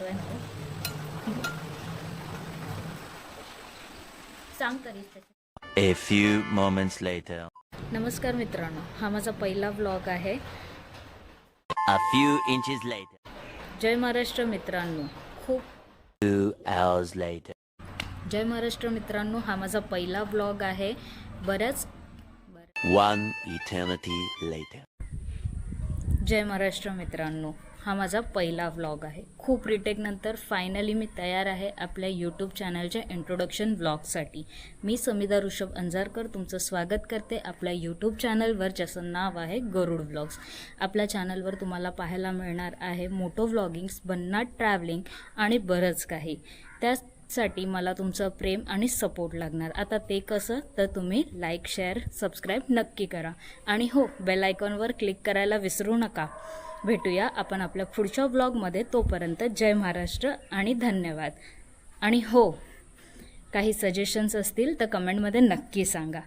दाखवाय नको सांग तरी. A few moments later. नमस्कार मित्रांनो, हा माझा पहिला व्लॉग आहे. A few inches later. जय महाराष्ट्र मित्रांनो. 2 hours later. जय महाराष्ट्र मित्रांनो, हा माझा पहिला व्लॉग आहे. बऱ्याच 1 eternity later. जय महाराष्ट्र मित्रांनो, हा माझा पहिला व्लॉग आहे. खूप रिटेकनंतर फायनली मी तयार आहे आपल्या यूट्यूब चॅनलच्या इंट्रोडक्शन व्लॉगसाठी. मी समिधा ऋषभ अंजारकर तुमचं स्वागत करते आपल्या यूट्यूब चॅनलवर, ज्याचं नाव आहे गरुड व्लॉग्स. आपल्या चॅनलवर तुम्हाला पाहायला मिळणार आहे मोटो व्लॉगिंग्स, भन्नाट ट्रॅव्हलिंग आणि बरंच काही. त्यासाठी मला तुमचं प्रेम आणि सपोर्ट लागणार. आता ते कसं, तर तुम्ही लाईक, शेअर, सबस्क्राईब नक्की करा. आणि हो, बेल आयकॉनवर क्लिक करायला विसरू नका. भेटूया आपण आपल्या पुढच्या व्लॉगमध्ये. तोपर्यंत जय महाराष्ट्र आणि धन्यवाद. आणि हो, काही सजेशन्स असतील तर कमेंटमध्ये नक्की सांगा.